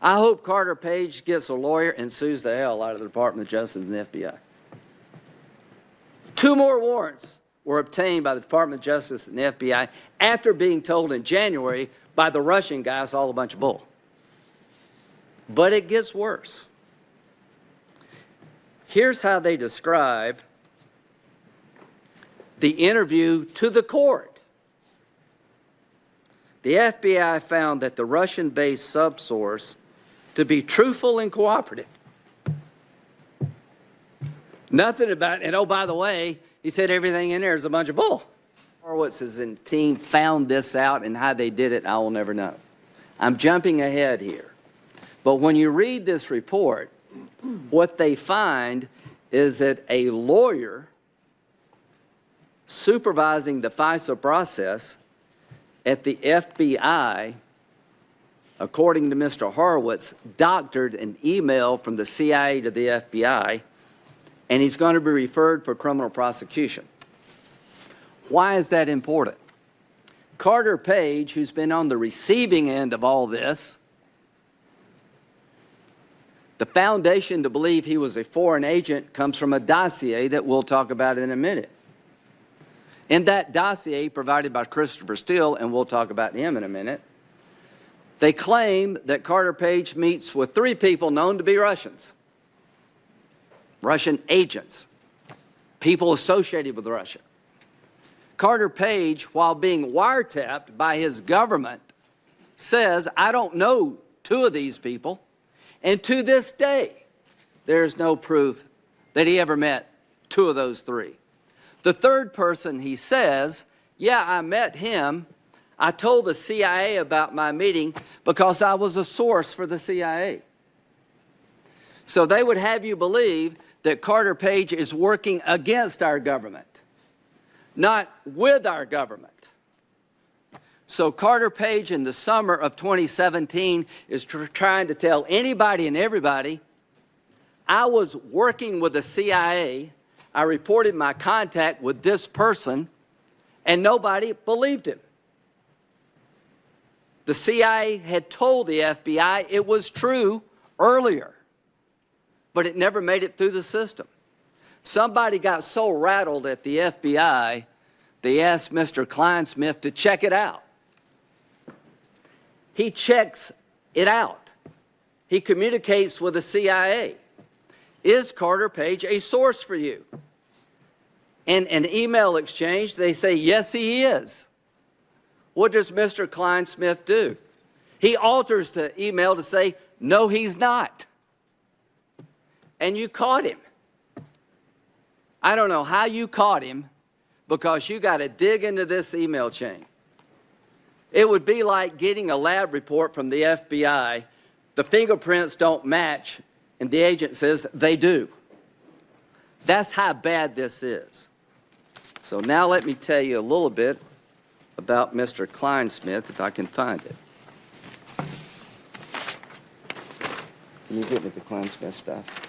I hope Carter Page gets a lawyer and sues the hell out of the Department of Justice and the FBI. 2 more warrants were obtained by the Department of Justice and the FBI after being told in January by the Russian guy it's all a bunch of bull. But it gets worse. Here's how they describe the interview to the court. The FBI found that the Russian-based subsource to be truthful and cooperative. Nothing about, and oh, by the way, he said everything in there is a bunch of bull. Horowitz's and team found this out, and how they did it, I will never know. I'm jumping ahead here. But when you read this report, what they find is that a lawyer supervising the FISA process at the FBI, according to Mr. Horowitz, doctored an email from the CIA to the FBI, and he's going to be referred for criminal prosecution. Why is that important? Carter Page, who's been on the receiving end of all this, the foundation to believe he was a foreign agent comes from a dossier that we'll talk about in a minute. In that dossier provided by Christopher Steele, and we'll talk about him in a minute, they claim that Carter Page meets with 3 people known to be Russians, Russian agents, people associated with Russia. Carter Page, while being wiretapped by his government, says, I don't know 2 of these people, and to this day, there is no proof that he ever met 2 of those 3. The 3rd person, he says, yeah, I met him. I told the CIA about my meeting because I was a source for the CIA. So they would have you believe that Carter Page is working against our government, not with our government. So Carter Page in the summer of 2017 is trying to tell anybody and everybody, I was working with the CIA, I reported my contact with this person, and nobody believed him. The CIA had told the FBI it was true earlier, but it never made it through the system. Somebody got so rattled at the FBI, they asked Mr. Klein Smith to check it out. He checks it out. He communicates with the CIA. Is Carter Page a source for you? In an email exchange, they say, yes, he is. What does Mr. Klein Smith do? He alters the email to say, no, he's not. And you caught him. I don't know how you caught him, because you got to dig into this email chain. It would be like getting a lab report from the FBI. The fingerprints don't match, and the agent says they do. That's how bad this is. So now let me tell you a little bit about Mr. Klein Smith, if I can find it. Can you get me the Klein Smith stuff?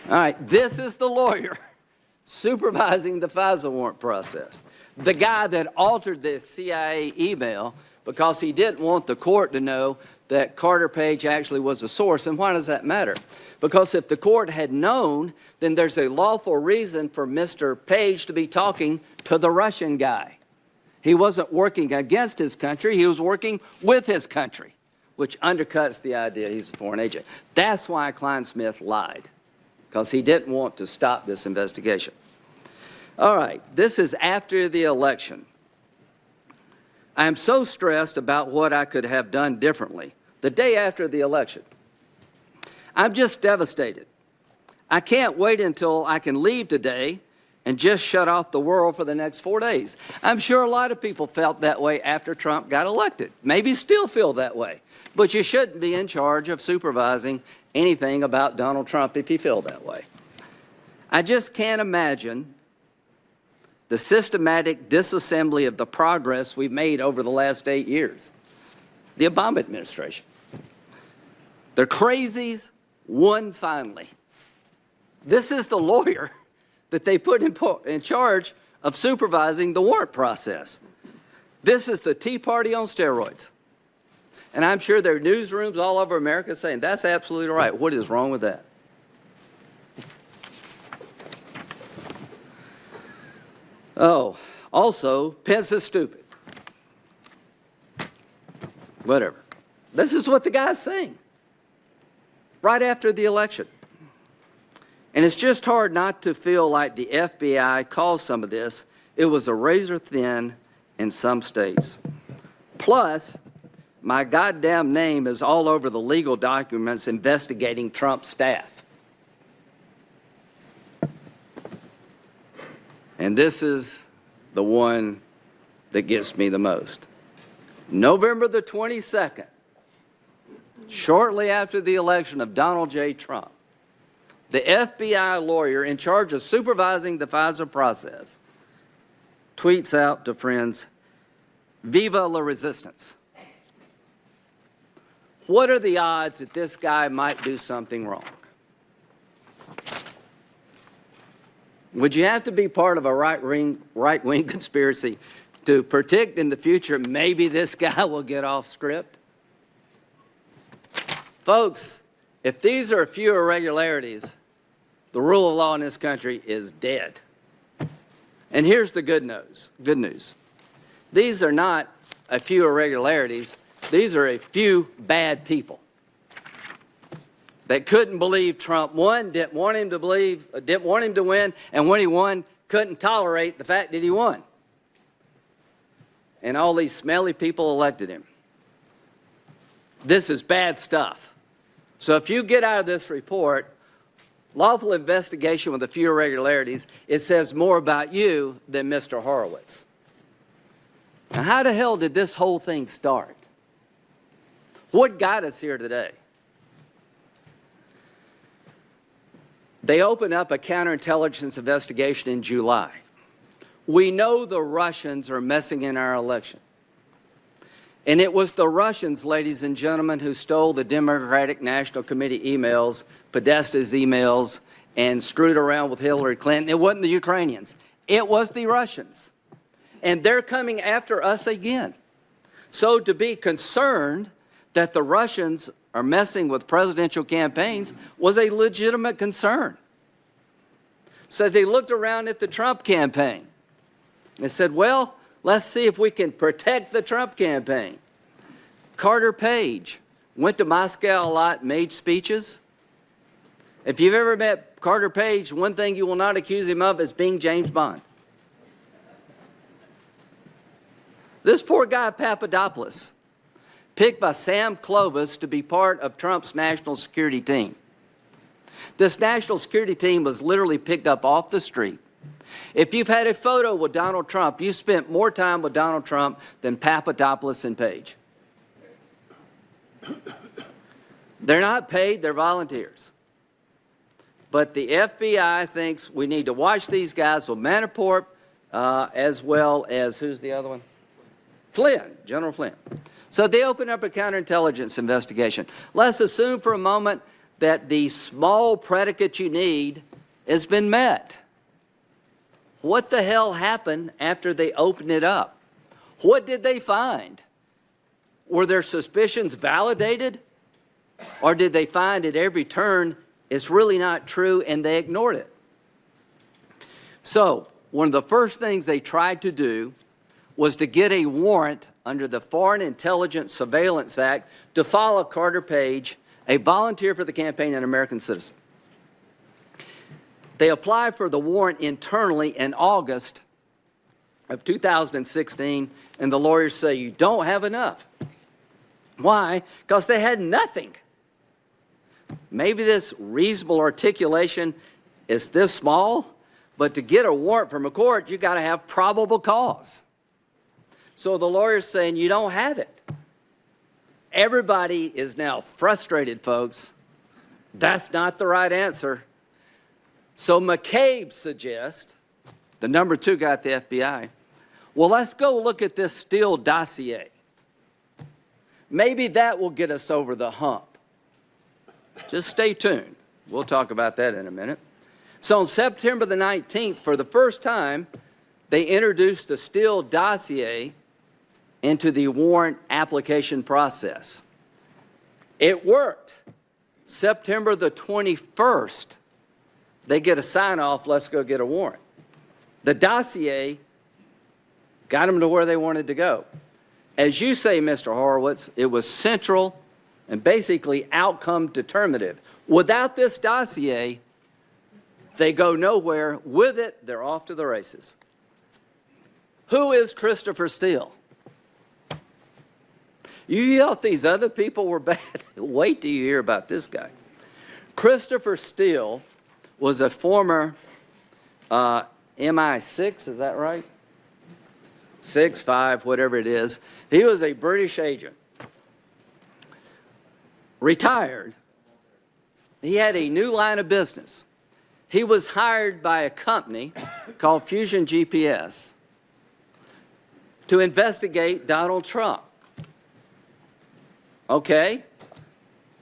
All right, this is the lawyer supervising the FISA warrant process. The guy that altered this CIA email because he didn't want the court to know that Carter Page actually was a source. And why does that matter? Because if the court had known, then there's a lawful reason for Mr. Page to be talking to the Russian guy. He wasn't working against his country, he was working with his country, which undercuts the idea he's a foreign agent. That's why Klein Smith lied, because he didn't want to stop this investigation. All right, this is after the election. I am so stressed about what I could have done differently the day after the election. I'm just devastated. I can't wait until I can leave today and just shut off the world for the next 4 days. I'm sure a lot of people felt that way after Trump got elected. Maybe still feel that way. But you shouldn't be in charge of supervising anything about Donald Trump if you feel that way. I just can't imagine the systematic disassembly of the progress we've made over the last 8 years. The Obama administration. The crazies won finally. This is the lawyer that they put in charge of supervising the warrant process. This is the Tea Party on steroids. And I'm sure there are newsrooms all over America saying, that's absolutely right. What is wrong with that? Oh, also, Pence is stupid. Whatever. This is what the guy's saying right after the election. And it's just hard not to feel like the FBI caused some of this. It was a razor thin in some states. Plus, my goddamn name is all over the legal documents investigating Trump's staff. And this is the one that gets me the most. November the 22nd, shortly after the election of Donald J. Trump, the FBI lawyer in charge of supervising the FISA process tweets out to friends, "Viva la resistance." What are the odds that this guy might do something wrong? Would you have to be part of a right-wing conspiracy to predict in the future maybe this guy will get off script? Folks, if these are a few irregularities, the rule of law in this country is dead. And here's the good news. These are not a few irregularities. These are a few bad people that couldn't believe Trump won, didn't want him to win, and when he won, couldn't tolerate the fact that he won. And all these smelly people elected him. This is bad stuff. So if you get out of this report, lawful investigation with a few irregularities, it says more about you than Mr. Horowitz. Now, how the hell did this whole thing start? What got us here today? They opened up a counterintelligence investigation in July. We know the Russians are messing in our election. And it was the Russians, ladies and gentlemen, who stole the Democratic National Committee emails, Podesta's emails, and screwed around with Hillary Clinton. It wasn't the Ukrainians. It was the Russians. And they're coming after us again. So to be concerned that the Russians are messing with presidential campaigns was a legitimate concern. So they looked around at the Trump campaign and said, well, let's see if we can protect the Trump campaign. Carter Page went to Moscow a lot, made speeches. If you've ever met Carter Page, one thing you will not accuse him of is being James Bond. This poor guy, Papadopoulos, picked by Sam Clovis to be part of Trump's national security team. This national security team was literally picked up off the street. If you've had a photo with Donald Trump, you spent more time with Donald Trump than Papadopoulos and Page. They're not paid, they're volunteers. But the FBI thinks we need to watch these guys with Manafort, as well as, who's the other one? Flynn, General Flynn. So they open up a counterintelligence investigation. Let's assume for a moment that the small predicate you need has been met. What the hell happened after they opened it up? What did they find? Were their suspicions validated? Or did they find at every turn it's really not true and they ignored it? So, one of the first things they tried to do was to get a warrant under the Foreign Intelligence Surveillance Act to follow Carter Page, a volunteer for the campaign and American citizen. They applied for the warrant internally in August of 2016, and the lawyers say you don't have enough. Why? Because they had nothing. Maybe this reasonable articulation is this small, but to get a warrant from a court, you got to have probable cause. So the lawyer's saying you don't have it. Everybody is now frustrated, folks. That's not the right answer. So McCabe suggests, the number 2 guy at the FBI, well, let's go look at this Steele dossier. Maybe that will get us over the hump. Just stay tuned. We'll talk about that in a minute. So on September the 19th, for the first time, they introduced the Steele dossier into the warrant application process. It worked. September the 21st, they get a sign-off, let's go get a warrant. The dossier got them to where they wanted to go. As you say, Mr. Horowitz, it was central and basically outcome determinative. Without this dossier, they go nowhere. With it, they're off to the races. Who is Christopher Steele? You thought these other people were bad? Wait till you hear about this guy. Christopher Steele was a former MI6, is that right? 6, 5, whatever it is. He was a British agent. Retired. He had a new line of business. He was hired by a company called Fusion GPS to investigate Donald Trump. Okay?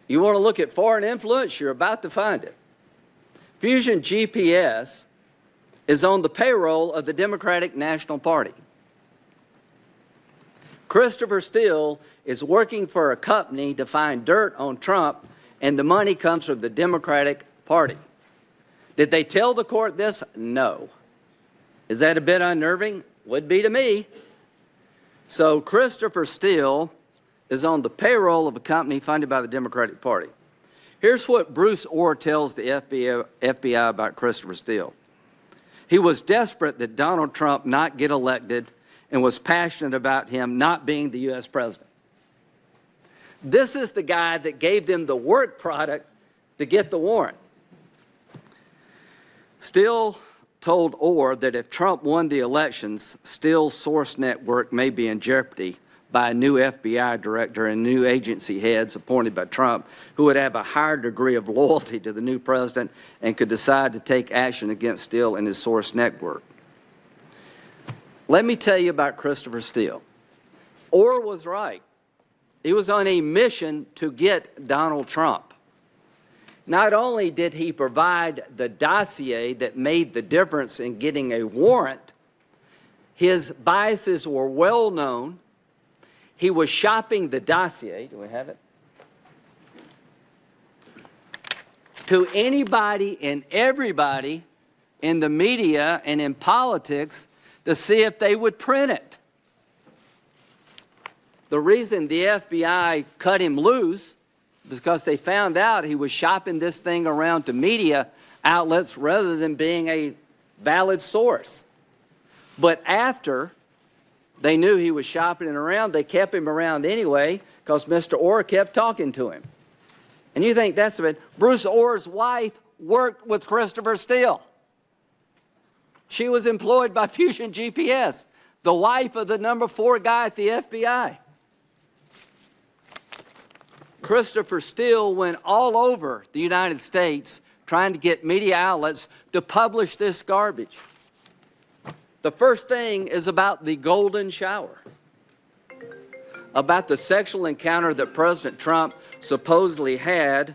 You want to look at foreign influence? You're about to find it. Fusion GPS is on the payroll of the Democratic National Party. Christopher Steele is working for a company to find dirt on Trump, and the money comes from the Democratic Party. Did they tell the court this? No. Is that a bit unnerving? Would be to me. So Christopher Steele is on the payroll of a company funded by the Democratic Party. Here's what Bruce Orr tells the FBI about Christopher Steele. He was desperate that Donald Trump not get elected and was passionate about him not being the U.S. president. This is the guy that gave them the work product to get the warrant. Steele told Orr that if Trump won the elections, Steele's source network may be in jeopardy by a new FBI director and new agency heads appointed by Trump who would have a higher degree of loyalty to the new president and could decide to take action against Steele and his source network. Let me tell you about Christopher Steele. Orr was right. He was on a mission to get Donald Trump. Not only did he provide the dossier that made the difference in getting a warrant, his biases were well known. He was shopping the dossier, do we have it? To anybody and everybody in the media and in politics to see if they would print it. The reason the FBI cut him loose was because they found out he was shopping this thing around to media outlets rather than being a valid source. But after they knew he was shopping it around, they kept him around anyway because Mr. Orr kept talking to him. And you think that's a bit. Bruce Orr's wife worked with Christopher Steele. She was employed by Fusion GPS, the wife of the number 4 guy at the FBI. Christopher Steele went all over the United States trying to get media outlets to publish this garbage. The first thing is about the golden shower, about the sexual encounter that President Trump supposedly had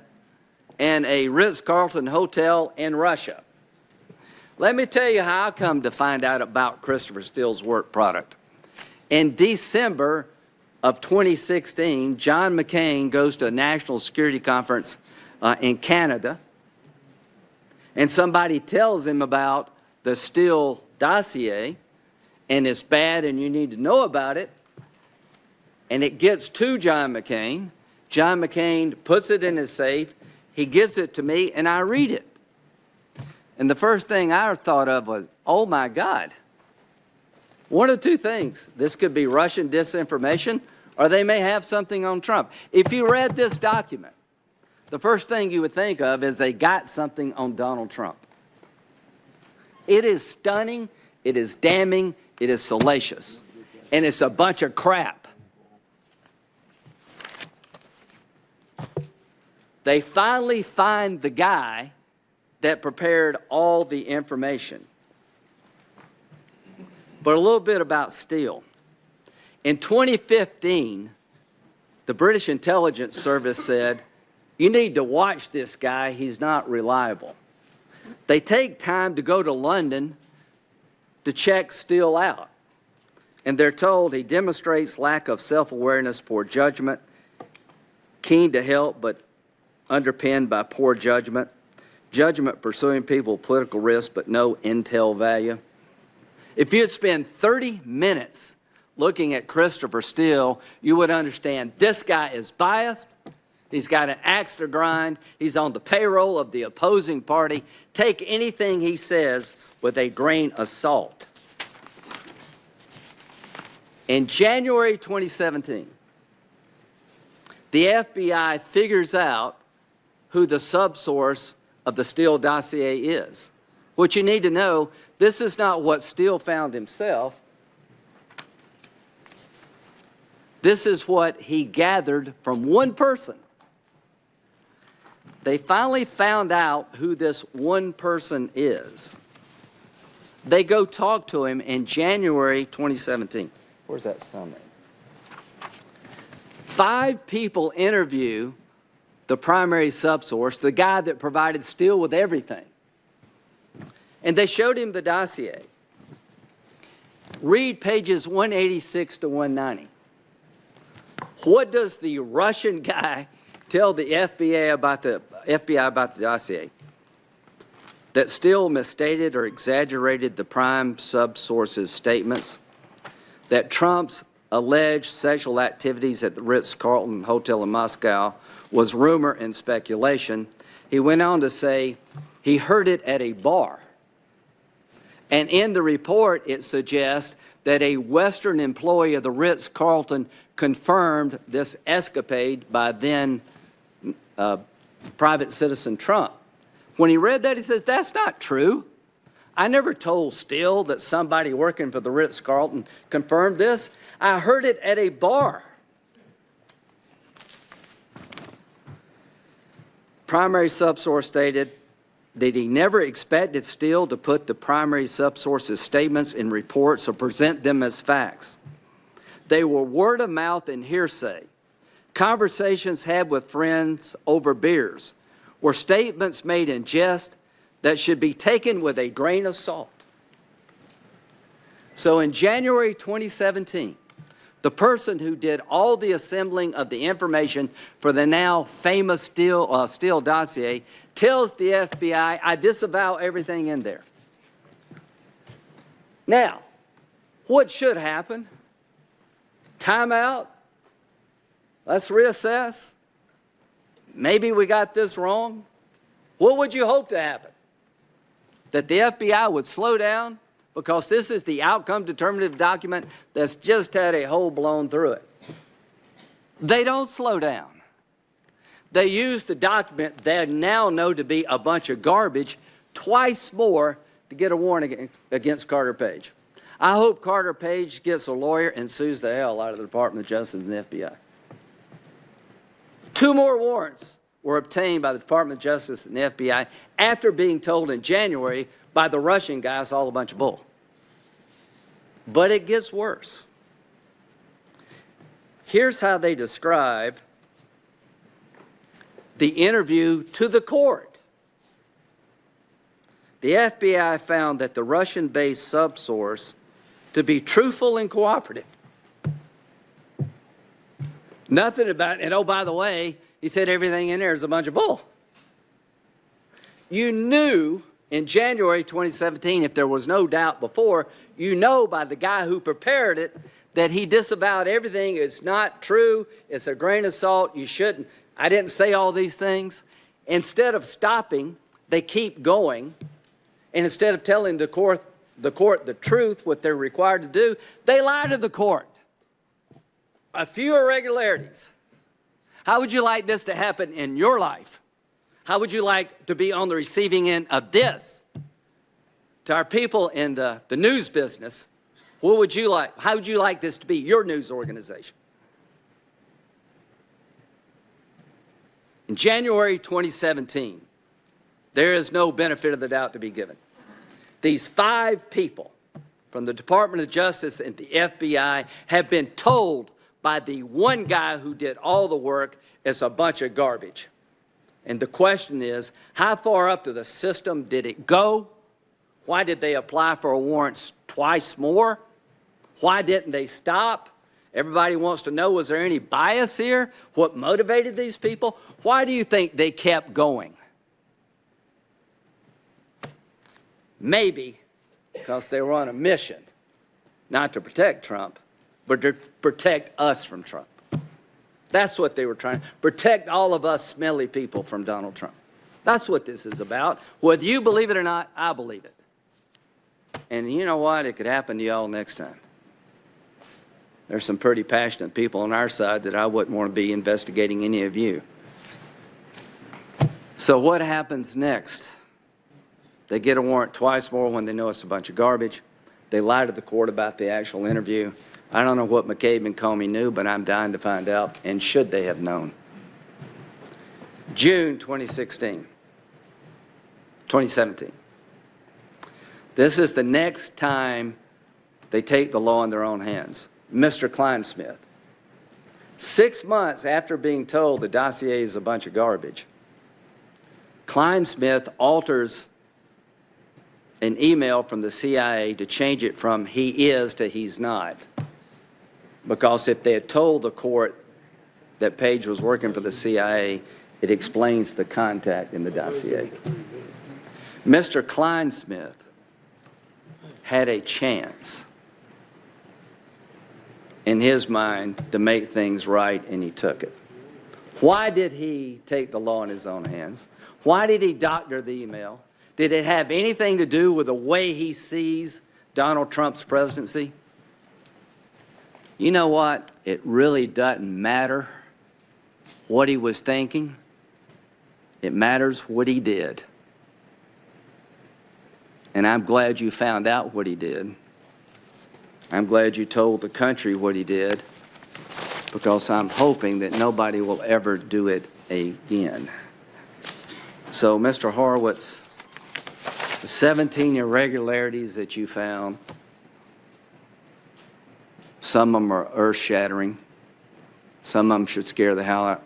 in a Ritz-Carlton hotel in Russia. Let me tell you how I come to find out about Christopher Steele's work product. In December of 2016, John McCain goes to a national security conference in Canada, and somebody tells him about the Steele dossier, and it's bad and you need to know about it, and it gets to John McCain. John McCain puts it in his safe, he gives it to me, and I read it. And the first thing I thought of was, oh my God. One of two things. This could be Russian disinformation, or they may have something on Trump. If you read this document, the first thing you would think of is they got something on Donald Trump. It is stunning, it is damning, it is salacious, and it's a bunch of crap. They finally find the guy that prepared all the information. But a little bit about Steele. In 2015, the British intelligence service said, you need to watch this guy, he's not reliable. They take time to go to London to check Steele out. And they're told he demonstrates lack of self-awareness, poor judgment, keen to help but underpinned by poor judgment, judgment pursuing people with political risk but no intel value. If you'd spend 30 minutes looking at Christopher Steele, you would understand this guy is biased. He's got an axe to grind. He's on the payroll of the opposing party. Take anything he says with a grain of salt. In January 2017, the FBI figures out who the subsource of the Steele dossier is. What you need to know, this is not what Steele found himself. This is what he gathered from one person. They finally found out who this one person is. They go talk to him in January 2017. Where's that summary? 5 people interview the primary subsource, the guy that provided Steele with everything. And they showed him the dossier. Read pages 186 to 190. What does the Russian guy tell the FBI about the dossier? That Steele misstated or exaggerated the prime subsource's statements, that Trump's alleged sexual activities at the Ritz-Carlton Hotel in Moscow was rumor and speculation. He went on to say he heard it at a bar. And in the report, it suggests that a Western employee of the Ritz-Carlton confirmed this escapade by then private citizen Trump. When he read that, he says, that's not true. I never told Steele that somebody working for the Ritz-Carlton confirmed this. I heard it at a bar. Primary subsource stated that he never expected Steele to put the primary subsource's statements in reports or present them as facts. They were word of mouth and hearsay. Conversations had with friends over beers were statements made in jest that should be taken with a grain of salt. So in January 2017, the person who did all the assembling of the information for the now famous Steele dossier tells the FBI, I disavow everything in there. Now, what should happen? Time out? Let's reassess? Maybe we got this wrong? What would you hope to happen? That the FBI would slow down? Because this is the outcome determinative document that's just had a hole blown through it. They don't slow down. They use the document they now know to be a bunch of garbage twice more to get a warrant against Carter Page. I hope Carter Page gets a lawyer and sues the hell out of the Department of Justice and the FBI. 2 more warrants were obtained by the Department of Justice and the FBI after being told in January by the Russian guy it's all a bunch of bull. But it gets worse. Here's how they describe the interview to the court. The FBI found that the Russian-based subsource to be truthful and cooperative. Nothing about, and oh, by the way, he said everything in there is a bunch of bull. You knew in January 2017, if there was no doubt before, you know by the guy who prepared it that he disavowed everything. It's not true. It's a grain of salt. You shouldn't. I didn't say all these things. Instead of stopping, they keep going. And instead of telling the court the truth, what they're required to do, they lie to the court. A few irregularities. How would you like this to happen in your life? How would you like to be on the receiving end of this? To our people in the news business, what would you like? How would you like this to be your news organization? In January 2017, there is no benefit of the doubt to be given. These 5 people from the Department of Justice and the FBI have been told by the one guy who did all the work it's a bunch of garbage. And the question is, how far up to the system did it go? Why did they apply for a warrant twice more? Why didn't they stop? Everybody wants to know, was there any bias here? What motivated these people? Why do you think they kept going? Maybe because they were on a mission, not to protect Trump, but to protect us from Trump. That's what they were trying to protect, all of us smelly people from Donald Trump. That's what this is about. Whether you believe it or not, I believe it. And you know what? It could happen to y'all next time. There's some pretty passionate people on our side that I wouldn't want to be investigating any of you. So what happens next? They get a warrant twice more when they know it's a bunch of garbage. They lie to the court about the actual interview. I don't know what McCain and Comey knew, but I'm dying to find out, and should they have known. June 2017. This is the next time they take the law in their own hands. Mr. Klein Smith, 6 months after being told the dossier is a bunch of garbage, Klein Smith alters an email from the CIA to change it from he is to he's not. Because if they had told the court that Page was working for the CIA, it explains the contact in the dossier. Mr. Klein Smith had a chance in his mind to make things right, and he took it. Why did he take the law in his own hands? Why did he doctor the email? Did it have anything to do with the way he sees Donald Trump's presidency? You know what? It really doesn't matter what he was thinking. It matters what he did. And I'm glad you found out what he did. I'm glad you told the country what he did, because I'm hoping that nobody will ever do it again. So, Mr. Horowitz, the 17 irregularities that you found, some of them are earth-shattering. Some of them should scare the hell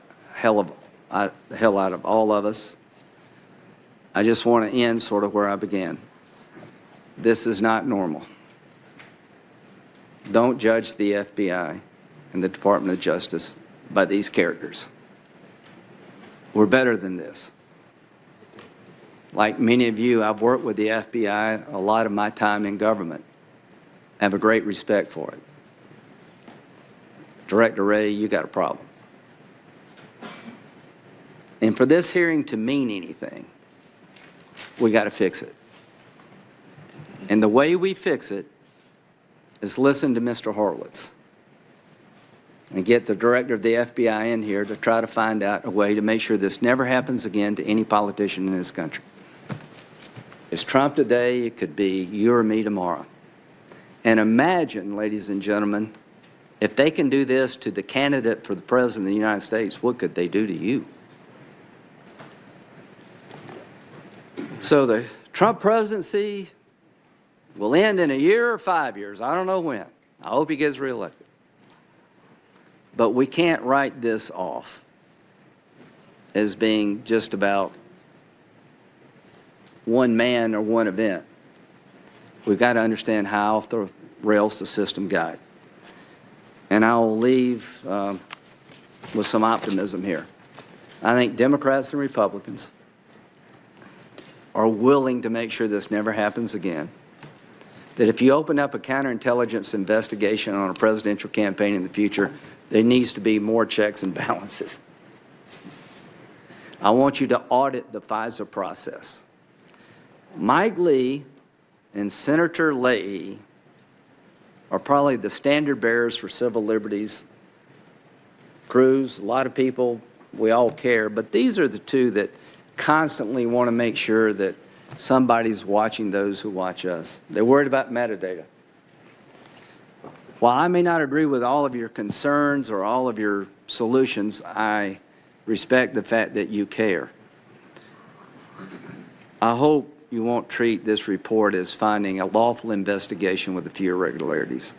out of all of us. I just want to end sort of where I began. This is not normal. Don't judge the FBI and the Department of Justice by these characters. We're better than this. Like many of you, I've worked with the FBI a lot of my time in government. I have a great respect for it. Director Ray, you got a problem. And for this hearing to mean anything, we got to fix it. And the way we fix it is listen to Mr. Horowitz and get the director of the FBI in here to try to find out a way to make sure this never happens again to any politician in this country. It's Trump today, it could be you or me tomorrow. And imagine, ladies and gentlemen, if they can do this to the candidate for the president of the United States, what could they do to you? So the Trump presidency will end in a year or 5 years. I don't know when. I hope he gets reelected. But we can't write this off as being just about one man or one event. We've got to understand how off the rails the system got. And I'll leave with some optimism here. I think Democrats and Republicans are willing to make sure this never happens again. That if you open up a counterintelligence investigation on a presidential campaign in the future, there needs to be more checks and balances. I want you to audit the FISA process. Mike Lee and Senator Leahy are probably the standard bearers for civil liberties. Cruz, a lot of people, we all care, but these are the two that constantly want to make sure that somebody's watching those who watch us. They're worried about metadata. While I may not agree with all of your concerns or all of your solutions, I respect the fact that you care. I hope you won't treat this report as finding a lawful investigation with a few irregularities.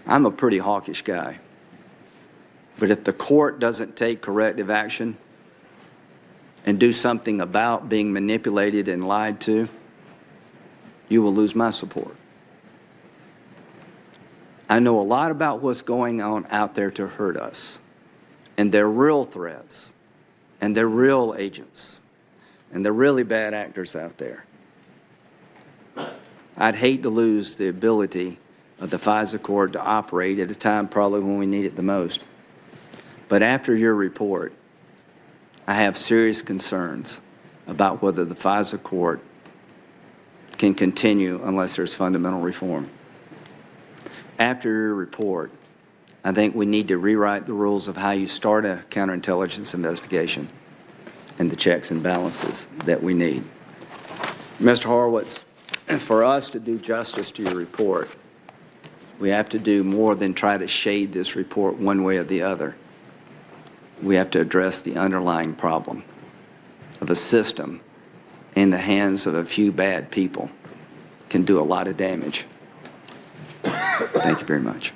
I'm a pretty hawkish guy. But if the court doesn't take corrective action and do something about being manipulated and lied to, you will lose my support. I know a lot about what's going on out there to hurt us. And they're real threats. And they're real agents. And they're really bad actors out there. I'd hate to lose the ability of the FISA court to operate at a time probably when we need it the most. But after your report, I have serious concerns about whether the FISA court can continue unless there's fundamental reform. After your report, I think we need to rewrite the rules of how you start a counterintelligence investigation and the checks and balances that we need. Mr. Horowitz, for us to do justice to your report, we have to do more than try to shade this report one way or the other. We have to address the underlying problem of a system in the hands of a few bad people can do a lot of damage. Thank you very much.